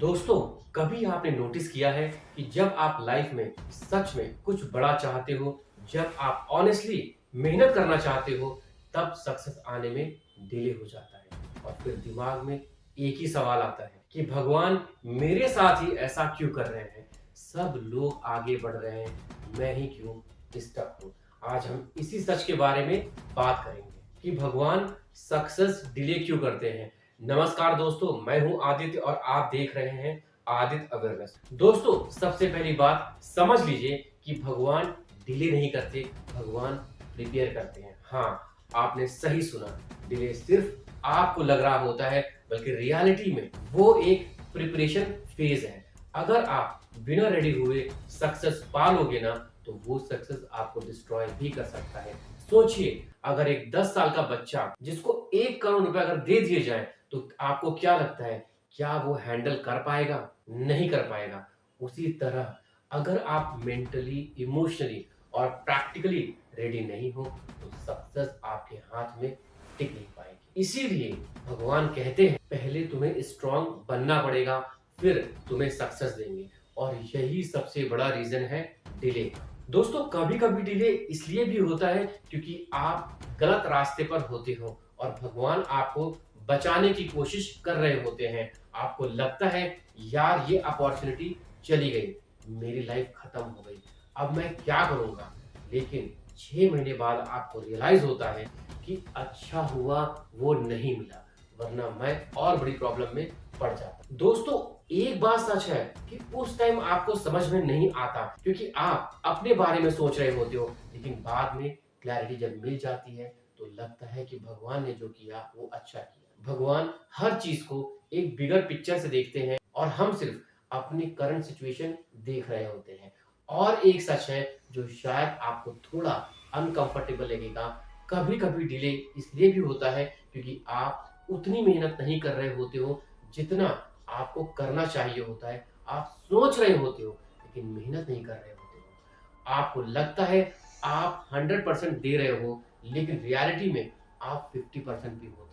दोस्तों, कभी आपने नोटिस किया है कि जब आप लाइफ में सच में कुछ बड़ा चाहते हो, जब आप ऑनेस्टली मेहनत करना चाहते हो, तब सक्सेस आने में डिले हो जाता है और फिर दिमाग में एक ही सवाल आता है कि भगवान मेरे साथ ही ऐसा क्यों कर रहे हैं? सब लोग आगे बढ़ रहे हैं, मैं ही क्यों स्टक हूँ? आज हम इसी सच के बारे में बात करेंगे कि भगवान सक्सेस डिले क्यों करते हैं। नमस्कार दोस्तों, मैं हूं आदित्य और आप देख रहे हैं आदित्य अवेयरनेस। दोस्तों, सबसे पहली बात समझ लीजिए कि भगवान डिले नहीं करते, भगवान प्रिपेयर करते हैं। हाँ, आपने सही सुना। डिले सिर्फ आपको लग रहा होता है, बल्कि रियलिटी में वो एक प्रिपरेशन फेज है। अगर आप बिना रेडी हुए सक्सेस पा लोगे ना, तो वो सक्सेस आपको डिस्ट्रॉय भी कर सकता है। सोचिए, अगर एक 10 साल का बच्चा जिसको 1 करोड़ रुपए अगर दे दिए जाए, तो आपको क्या लगता है, क्या वो हैंडल कर पाएगा? नहीं कर पाएगा। उसी तरह अगर आप मेंटली, इमोशनली और प्रैक्टिकली रेडी नहीं हो, तो सक्सेस आपके हाथ में टिक नहीं पाएगी। इसीलिए भगवान कहते हैं, पहले तुम्हें स्ट्रांग बनना पड़ेगा, फिर तुम्हें सक्सेस देंगे। और यही सबसे बड़ा रीजन है डिले। दोस्तों, कभी कभी डिले इसलिए भी होता है क्योंकि आप गलत रास्ते पर होते हो और भगवान आपको बचाने की कोशिश कर रहे होते हैं। आपको लगता है, यार ये अपॉर्चुनिटी चली गई, मेरी लाइफ खत्म हो गई, अब मैं क्या करूंगा? लेकिन 6 महीने बाद आपको रियलाइज होता है कि अच्छा हुआ वो नहीं मिला, वरना मैं और बड़ी प्रॉब्लम में पड़ जाता। दोस्तों, एक बात सच है कि उस टाइम आपको समझ में नहीं आता क्योंकि आप अपने बारे में सोच रहे होते हो, लेकिन बाद में क्लैरिटी जब मिल जाती है तो लगता है कि भगवान ने जो किया वो अच्छा किया। भगवान हर चीज को एक बिगर पिक्चर से देखते हैं और हम सिर्फ अपनी करंट सिचुएशन देख रहे होते हैं। और एक सच है जो शायद आपको थोड़ा अनकंफर्टेबल लगेगा, कभी कभी डिले इसलिए भी होता है क्योंकि आप उतनी मेहनत नहीं कर रहे होते हो जितना आपको करना चाहिए होता है। आप सोच रहे होते हो लेकिन मेहनत नहीं कर रहे होते हो। आपको लगता है आप 100% दे रहे हो, लेकिन रियलिटी में आप 50% भी होते हो।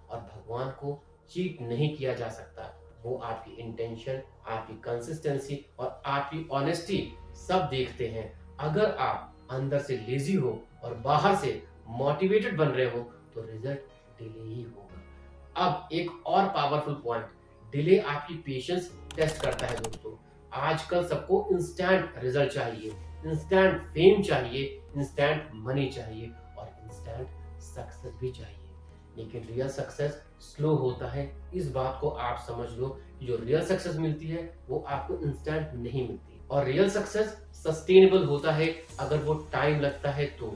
और भगवान को चीट नहीं किया जा सकता। वो आपकी इंटेंशन, आपकी कंसिस्टेंसी और आपकी ऑनेस्टी सब देखते हैं। अगर आप अंदर से लेजी हो और बाहर से मोटिवेटेड बन रहे हो, तो रिजल्ट डिले ही होगा। अब एक और पावरफुल पॉइंट, डिले आपकी पेशेंस टेस्ट करता है दोस्तों। आजकल सबको इंस्टेंट रिजल्ट चाहिए, इंस्टेंट फेम चाहिए, इंस्टेंट मनी चाहिए और इंस्टेंट सक्सेस भी चाहिए। लेकिन रियल सक्सेस स्लो होता है। इस बात को आप समझ लो कि जो रियल सक्सेस मिलती है वो आपको इंस्टेंट नहीं मिलती, और रियल सक्सेस सस्टेनेबल होता है। अगर वो टाइम लगता है तो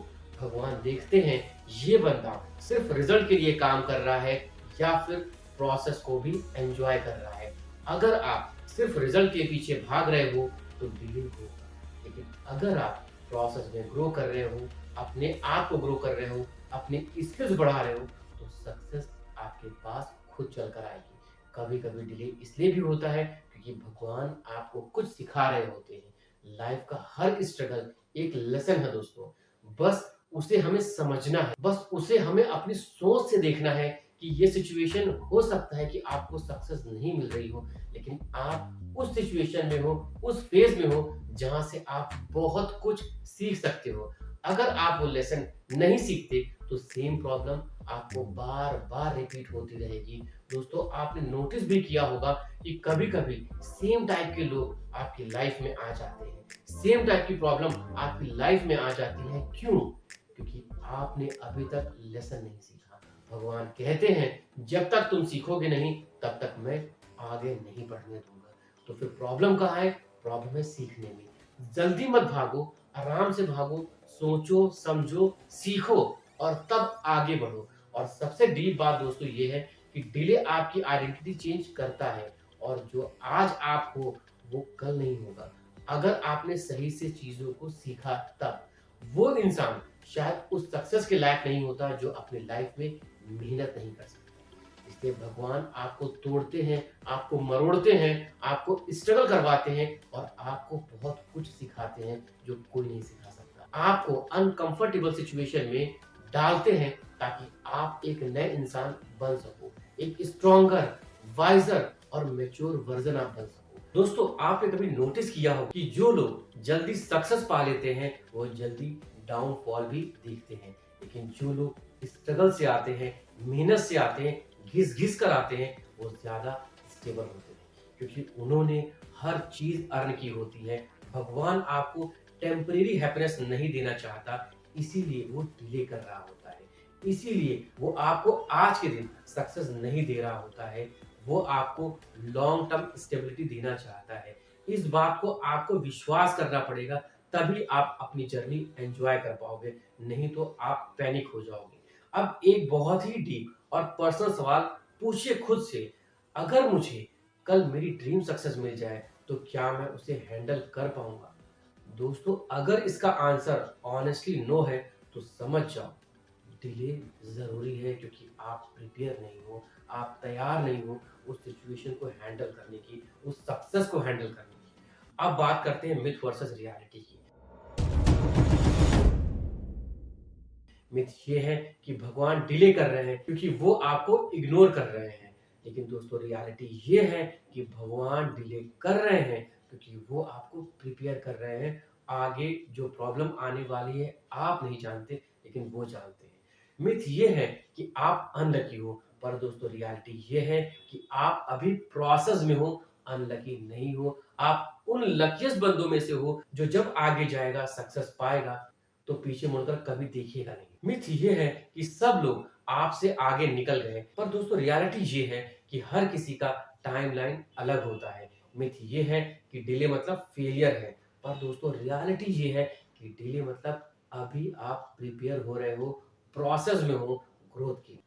भगवान देखते हैं ये बंदा सिर्फ रिजल्ट के लिए काम कर रहा है या फिर प्रोसेस को भी एंजॉय कर रहा है। अगर आप सिर्फ रिजल्ट के पीछे भाग रहे हो तो डिले होगा, लेकिन अगर आप प्रोसेस में ग्रो कर रहे हो, अपने आप को ग्रो कर रहे हो, अपने स्किल्स बढ़ा रहे हो, तो सक्सेस आपके पास खुद चल कर आएगी। कभी कभी डिले इसलिए भी होता है क्योंकि भगवान आपको कुछ सिखा रहे होते हैं। लाइफ का हर स्ट्रगल एक लेसन है दोस्तों, बस उसे हमें समझना है, बस उसे हमें अपनी सोच से देखना है कि ये सिचुएशन हो सकता है कि आपको सक्सेस नहीं मिल रही हो, लेकिन आप उस सिचुएशन में हो, उस फेज में हो जहां से आप बहुत कुछ सीख सकते हो। अगर आप वो लेसन नहीं सीखते तो सेम प्रॉब्लम आपको बार बार रिपीट होती रहेगी। दोस्तों, आपने नोटिस भी किया होगा कि कभी कभी सेम टाइप के लोग आपकी लाइफ में आ जाते हैं, सेम टाइप की प्रॉब्लम आपकी लाइफ में आ जाती है। क्यों? क्योंकि आपने अभी तक लेसन नहीं सीखा। भगवान कहते हैं, जब तक तुम सीखोगे नहीं तब तक मैं आगे नहीं बढ़ने दूंगा। तो फिर प्रॉब्लम कहाँ है? प्रॉब्लम है सीखने में। जल्दी मत भागो, आराम से भागो, सोचो, समझो, सीखो और तब आगे बढ़ो। और सबसे डीप बात दोस्तों ये है कि डिले आपकी आइडेंटिटी चेंज करता है, और जो आज आप हो वो कल नहीं होगा। अगर आपने सही से चीजों को सीखा तब, वो इंसान शायद उस सक्सेस के लायक नहीं होता जो अपनी लाइफ में मेहनत नहीं कर सकता। इसलिए भगवान आपको तोड़ते हैं, आपको मरोड़ते हैं, आपको स्ट्रगल करवाते हैं और आपको बहुत कुछ सिखाते हैं जो कोई नहीं सिखा सकता। आपको अनकंफर्टेबल सिचुएशन में डालते हैं ताकि आप एक नए इंसान बन सको, एक स्ट्रॉन्गर, वाइजर और मैच्योर वर्जन आप बन सको। दोस्तों, आपने कभी नोटिस किया हो कि जो लोग जल्दी सक्सेस पा लेते हैं वो जल्दी डाउनफॉल भी देखते हैं, लेकिन जो लोग स्ट्रगल से आते हैं, मेहनत से आते हैं, घिस घिस कर आते हैं, वो ज्यादा स्टेबल होते हैं, क्योंकि उन्होंने हर चीज अर्न की होती है। भगवान आपको टेम्परेरी हैप्पीनेस नहीं देना चाहता, इसीलिए वो डिले कर रहा होता है। इसीलिए वो आपको आज के दिन सक्सेस नहीं दे रहा होता है, वो आपको लॉन्ग टर्म स्टेबिलिटी देना चाहता है। इस बात को आपको विश्वास करना पड़ेगा, तभी आप अपनी जर्नी एंजॉय कर पाओगे, नहीं तो आप पैनिक हो जाओगे। अब एक बहुत ही डीप और पर्सनल सवाल पूछिए खुद से, अगर मुझे कल मेरी ड्रीम सक्सेस मिल जाए तो क्या मैं उसे हैंडल कर पाऊंगा? दोस्तों, अगर इसका आंसर ऑनेस्टली नो है तो समझ जाओ डिले ज़रूरी है, क्योंकि आप प्रिपेयर नहीं हो, आप तैयार नहीं हो उस सिचुएशन को हैंडल करने की, उस सक्सेस को हैंडल करने की। अब बात करते हैं मिथ वर्सेस रियलिटी की। मिथ ये है कि भगवान डिले कर रहे हैं क्योंकि वो आपको इग्नोर कर रहे हैं। लेकिन दोस्तों, रियलिटी ये है कि भगवान डिले कर रहे हैं क्योंकि वो आपको प्रिपेयर कर रहे हैं। आगे जो प्रॉब्लम आने वाली है आप नहीं जानते, लेकिन वो जानते हैं। मिथ ये है कि आप अनलकी हो, पर दोस्तों रियलिटी ये है कि आप अभी प्रोसेस में हो, अनलकी नहीं हो। आप उन लकीस्ट बंदों में से हो जो जब आगे जाएगा, सक्सेस पाएगा, तो पीछे मुड़कर कभी देखिएगा नहीं। मिथ ये है कि सब लोग आपसे आगे निकल गए, पर दोस्तों रियलिटी ये है कि हर किसी का टाइमलाइन अलग होता है। मिथ ये है कि डिले मतलब फेलियर है, पर दोस्तों रियलिटी ये है कि डिले मतलब अभी आप प्रिपेयर हो रहे हो, प्रोसेस में हो ग्रोथ की।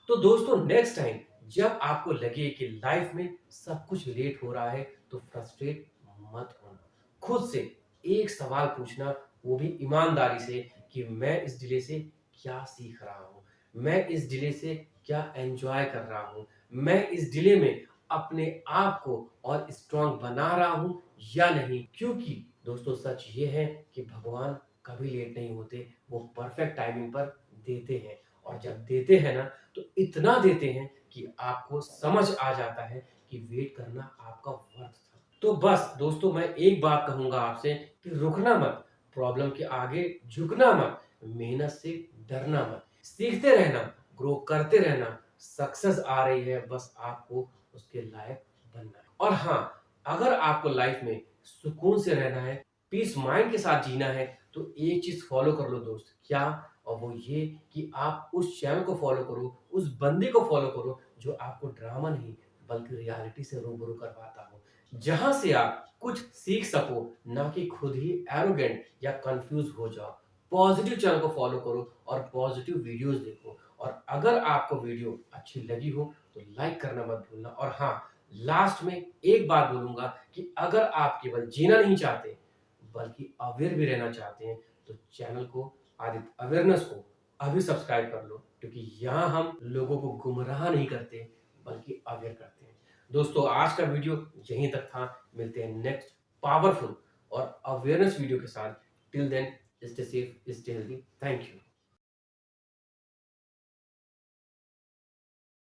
तो दोस्तों, नेक्स्ट टाइम जब आपको लगे कि लाइफ में सब कुछ लेट हो रहा है तो फ्रस्ट्रेट मत होना। खुद से एक सवाल पूछना, वो भी ईमानदारी से, कि मैं इस डिले से क्या सीख रहा हूँ, मैं इस डिले से क्या एंजॉय कर रहा हूँ, मैं इस डिले में अपने आप को और स्ट्रांग बना रहा हूँ या नहीं। क्योंकि दोस्तों सच ये है कि भगवान कभी लेट नहीं होते, वो परफेक्ट टाइमिंग पर देते हैं। और जब देते हैं ना, तो इतना देते हैं कि आपको समझ आ जाता है कि वेट करना आपका वर्थ था। तो बस दोस्तों, मैं एक बात कहूंगा आपसे कि रुकना मत, प्रॉब्लम के आगे झुकना मत, मेहनत से डरना मत, सीखते रहना, ग्रो करते रहना। सक्सेस आ रही है, बस आपको उसके लायक बनना है। और हाँ, अगर आपको लाइफ में सुकून से रहना है, पीस माइंड के साथ जीना है, तो एक चीज फॉलो कर लो दोस्त। क्या? और वो ये कि आप उस चैनल को फॉलो करो, उस बंदे को फॉलो करो जो आपको ड्रामा नहीं बल्कि रियलिटी से रूबरू करवाता हो, जहां से आप कुछ सीख सको, ना कि खुद ही एरोगेंट या कंफ्यूज हो जाओ। पॉजिटिव चैनल को फॉलो करो और पॉजिटिव वीडियोस देखो। और अगर आपको वीडियो अच्छी लगी हो तो लाइक करना मत भूलना। और हाँ, लास्ट में एक बात बोलूंगा कि अगर आप केवल जीना नहीं चाहते बल्कि अवेयर भी रहना चाहते हैं, तो चैनल को, आदित्य अवेयरनेस को, अभी सब्सक्राइब कर लो, क्योंकि यहाँ हम लोगों को गुमराह नहीं करते बल्कि अवेयर करते हैं। दोस्तों, आज का वीडियो यहीं तक था। मिलते हैं नेक्स्ट पावरफुल और अवेयरनेस वीडियो के साथ। Till then, stay safe, stay healthy. Thank you.